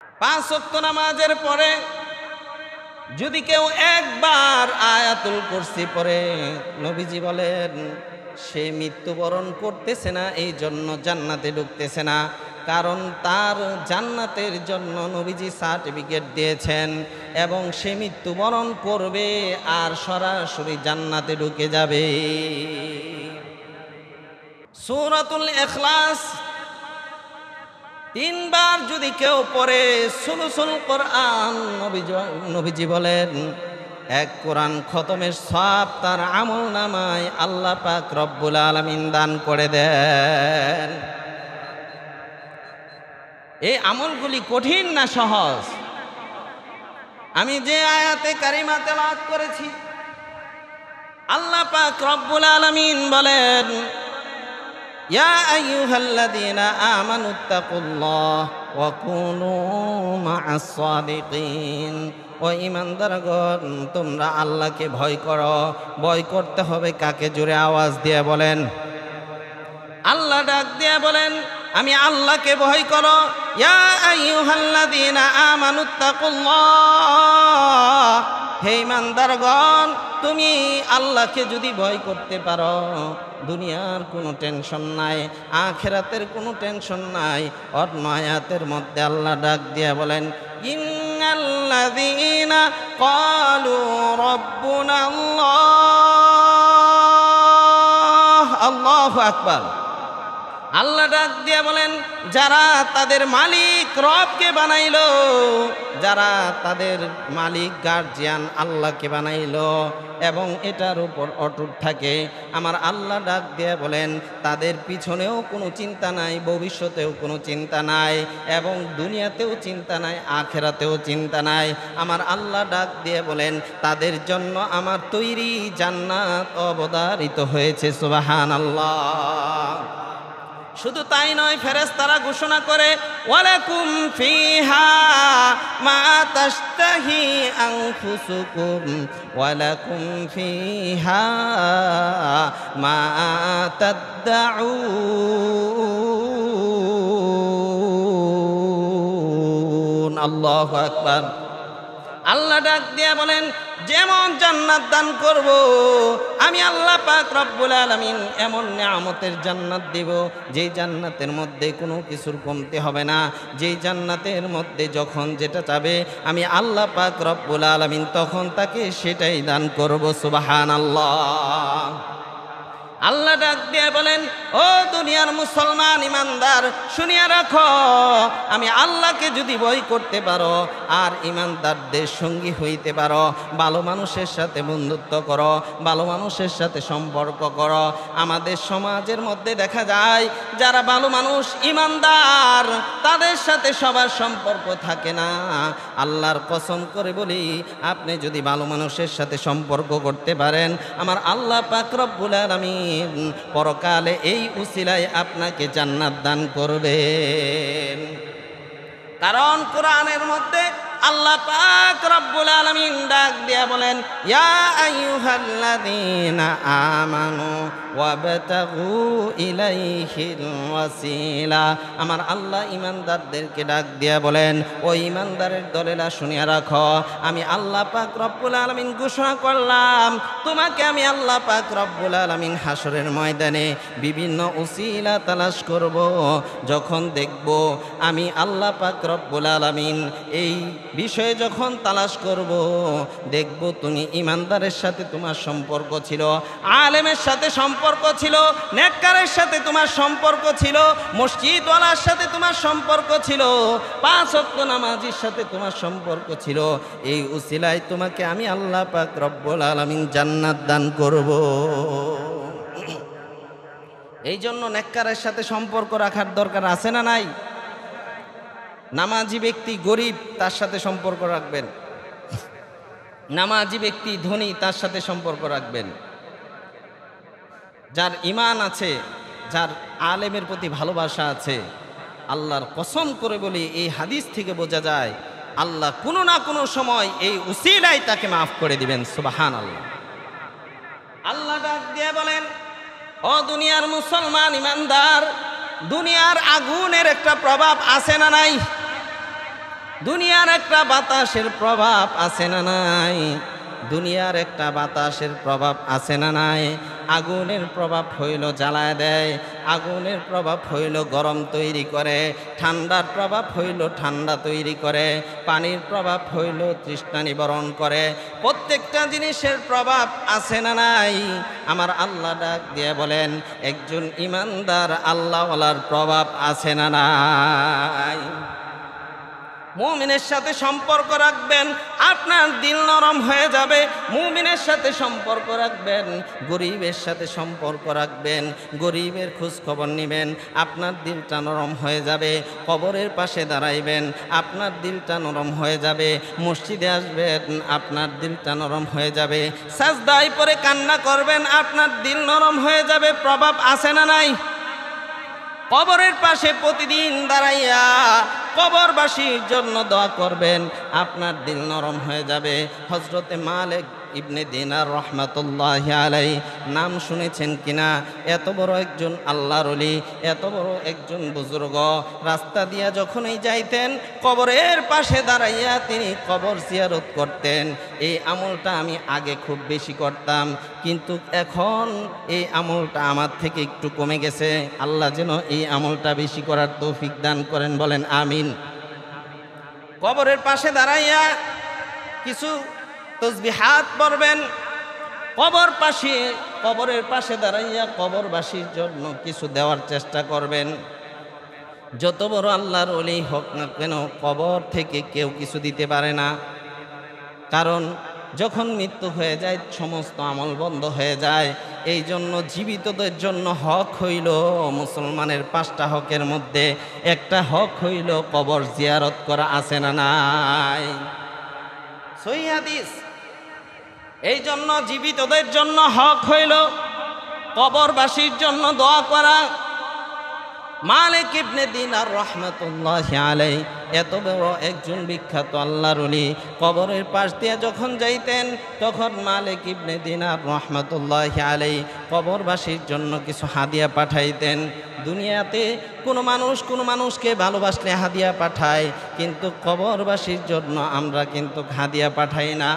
5 ওয়াক্ত নামাজের পরে যদি কেউ একবার আয়াতুল কুরসি পড়ে, নবীজি বলেন সে মৃত্যুবরণ করতেছে না, এই জন্য জান্নাতে ঢুকতেছে না। কারণ তার জান্নাতের জন্য নবীজি সার্টিফিকেট দিয়েছেন এবং সে মৃত্যুবরণ করবে আর সরাসরি জান্নাতে ঢুকে যাবে। সূরাতুল ইখলাস 3 বার যদি কেউ পড়ে, সুলুসুল কোরআন, নবীজি বলেন 1 কোরআন খতমের সওয়াব তার আমলনামায় আল্লাহ পাক রব্বুল আলামিন দান করে দেন। এই আমলগুলি কঠিন না সহজ? আমি যে আয়াতে কারিমা তেলাওয়াত করেছি, আল্লাহ পাক রব্বুল আলামিন বলেন ইয়া আইয়ুহাল্লাযীনা আমানুত্তাকুল্লাহ ওয়া কুনু মা'আস সাদিকিন। ও ঈমানদারগণ, তোমরা আল্লাহকে ভয় করো। ভয় করতে হবে কাকে? জোরে আওয়াজ দিয়ে বলেন। আল্লাহ ডাক দিয়ে বলেন আমি আল্লাহকে ভয় করো। ইয়া আইয়ুহাল্লাযীনা আমানুত্তাকুল্লাহ, হে ঈমানদারগণ, তুমি আল্লাহকে যদি ভয় করতে পারো, দুনিয়ার কোনো টেনশন নাই, আখিরাতের কোনো টেনশন নাই। অন্য আয়াতের মধ্যে আল্লাহ ডাক দিয়ে বলেন ইন্নাল্লাযীনা ক্বালু রাব্বুনাল্লাহ, আল্লাহু আকবার। আল্লাহ ডাক দিয়ে বলেন যারা তাদের মালিক রবকে বানাইলো, যারা তাদের মালিক গার্জিয়ান আল্লাহকে বানাইলো এবং এটার উপর অটুট থাকে, আমার আল্লাহ ডাক দিয়ে বলেন তাদের পিছনেও কোনো চিন্তা নাই, ভবিষ্যতেও কোনো চিন্তা নাই এবং দুনিয়াতেও চিন্তা নাই, আখিরাতেও চিন্তা নাই। আমার আল্লাহ ডাক দিয়ে বলেন তাদের জন্য আমার তৈরি জান্নাত অবধারিত হয়েছে। সুবহানাল্লাহ। শুধু তাই নয়, ফেরেশতারা ঘোষণা করে ওয়ালাকুম ফিহা মা তাশতাহি আনফুসুকুম ওয়ালাকুম ফিহা মা তাদউন। আল্লাহু আকবার। আল্লাহ ডাক দিয়া বলেন যেমন জান্নাত দান করব আমি আল্লাহ পাক রব্বুল আলামিন, এমন নিয়ামতের জান্নাত দেব যেই জান্নাতের মধ্যে কোনো কিছুর কমতি হবে না, যেই জান্নাতের মধ্যে যখন যেটা চাবে আমি আল্লাহ পাক রব্বুল আলামিন তখন তাকে সেটাই দান করব। সুবহানাল্লাহ। আল্লাহ ডাক দিয়ে বলেন ও দুনিয়ার মুসলমান ইমানদার, শুনিয়া রাখো, আমি আল্লাহকে যদি ভয় করতে পারো আর ইমানদারদের সঙ্গী হইতে পারো, ভালো মানুষের সাথে বন্ধুত্ব করো, ভালো মানুষের সাথে সম্পর্ক করো। আমাদের সমাজের মধ্যে দেখা যায় যারা ভালো মানুষ ইমানদার তাদের সাথে সবার সম্পর্ক থাকে না। আল্লাহর কসম করে বলি, আপনি যদি ভালো মানুষের সাথে সম্পর্ক করতে পারেন, আমার আল্লাহ পাক রব্বুল আলামিন পরকালে এই উসিলায় আপনাকে জান্নাত দান করবেন। কারণ কোরআনের মধ্যে আল্লাহ পাক রব্বুল আলামিন ডাক দিয়া বলেন ইয়া আইয়ুহাল্লাযীনা আমানু ওয়াবতাগু ইলাইহিল ওয়াসিলা। আমার আল্লাহ ইমানদারদেরকে ডাক দিয়া বলেন ও ইমানদারের দলেরা শুনিয়া রাখো, আমি আল্লাহ পাক রব্বুল আলামিন ঘোষণা করলাম তোমাকে আমি আল্লাহ পাক রব্বুল আলামিন হাসরের ময়দানে বিভিন্ন উসিলা তালাশ করব। যখন দেখব আমি আল্লাহ পাক রব্বুল আলামিন এই বিষয়ে যখন তালাশ করব, দেখব তুমি ইমানদারের সাথে তোমার সম্পর্ক ছিল, আলেমের সাথে সম্পর্ক ছিল, নেককারের সাথে তোমার সম্পর্ক ছিল, মসজিদওয়ালার সাথে তোমার সম্পর্ক ছিল, 5 ওয়াক্ত নামাজীর সাথে তোমার সম্পর্ক ছিল। এই উসিলায় তোমাকে আমি আল্লাহ পাক রব্বুল আলামিন জান্নাত দান করব। এই জন্য নেককারের সাথে সম্পর্ক রাখার দরকার আছে না নাই? নামাজি ব্যক্তি গরিব তার সাথে সম্পর্ক রাখবেন, নামাজি ব্যক্তি ধনী তার সাথে সম্পর্ক রাখবেন। যার ঈমান আছে, যার আলেমের প্রতি ভালোবাসা আছে, আল্লাহর কসম করে বলি এই হাদিস থেকে বোঝা যায় আল্লাহ কোনো না কোনো সময় এই উসিলায় তাকে মাফ করে দিবেন। সুবহানাল্লাহ। আল্লাহ ডাক দিয়ে বলেন ও দুনিয়ার মুসলমান ইমানদার, দুনিয়ার আগুনের একটা প্রভাব আছে না নাই? দুনিয়ার একটা বাতাসের প্রভাব আছে না নাই? দুনিয়ার একটা বাতাসের প্রভাব আছে না নাই? আগুনের প্রভাব হইল জ্বালায় দেয়, আগুনের প্রভাব হইল গরম তৈরি করে, ঠান্ডার প্রভাব হইল ঠান্ডা তৈরি করে, পানির প্রভাব হইল তৃষ্ণা নিবারণ করে। প্রত্যেকটা জিনিসের প্রভাব আছে না নাই? আমার আল্লাহ ডাক দিয়ে বলেন, একজন ইমানদার আল্লাহওয়ালার প্রভাব আছে না নাই? মুমিনের সাথে সম্পর্ক রাখবেন, আপনার দিল নরম হয়ে যাবে। মুমিনের সাথে সম্পর্ক রাখবেন, গরিবের সাথে সম্পর্ক রাখবেন, গরিবের খোঁজ খবর নেবেন, আপনার দিলটা নরম হয়ে যাবে। কবরের পাশে দাঁড়াইবেন, আপনার দিলটা নরম হয়ে যাবে। মসজিদে আসবেন, আপনার দিলটা নরম হয়ে যাবে। সাজদায় পড়ে কান্না করবেন, আপনার দিল নরম হয়ে যাবে। প্রভাব আছে না নাই? কবরের পাশে প্রতিদিন দাঁড়াইয়া কবরবাসীর জন্য দোয়া করবেন, আপনার দিল নরম হয়ে যাবে। হযরতে মালিক ইবনে দিনার রহমাতুল্লাহি আলাইহি নাম শুনেছেন কিনা? এত বড় একজন আল্লাহর ওলি, এত বড় একজন বুজুর্গ, রাস্তা দিয়া যখনই যাইতেন কবরের পাশে দাঁড়াইয়া তিনি কবর জিয়ারত করতেন। এই আমলটা আমি আগে খুব বেশি করতাম, কিন্তু এখন এই আমলটা আমার থেকে একটু কমে গেছে। আল্লাহ যেন এই আমলটা বেশি করার তৌফিক দান করেন, বলেন আমিন। কবরের পাশে দাঁড়াইয়া কিছু তসবিহাত পড়বেন, কবরের পাশে দাঁড়াইয়া কবরবাসীর জন্য কিছু দেওয়ার চেষ্টা করবেন। যত বড় আল্লাহর ওলি হোক না কেন, কবর থেকে কেউ কিছু দিতে পারে না। কারণ যখন মৃত্যু হয়ে যায় সমস্ত আমল বন্ধ হয়ে যায়। এই জন্য জীবিতদের জন্য হক হইল, মুসলমানের 5টা হকের মধ্যে একটা হক হইল কবর জিয়ারত করা, আছে না নাই? সহিহ হাদিস। এই জন্য জীবিতদের জন্য হক হইল কবরবাসীর জন্য দোয়া করা। মালিক ইবনে দিনার রহমাতুল্লাহি আলাইহি এত বড় একজন বিখ্যাত আল্লাহর ওলি, কবরের পাশ দিয়ে যখন যাইতেন তখন মালিক ইবনে দিনার রহমাতুল্লাহি আলাইহি কবরবাসীর জন্য কিছু হাদিয়া পাঠাইতেন। দুনিয়াতে কোনো মানুষকে ভালোবাসলে হাদিয়া পাঠায়, কিন্তু কবরবাসীর জন্য আমরা কিন্তু হাদিয়া পাঠাই না।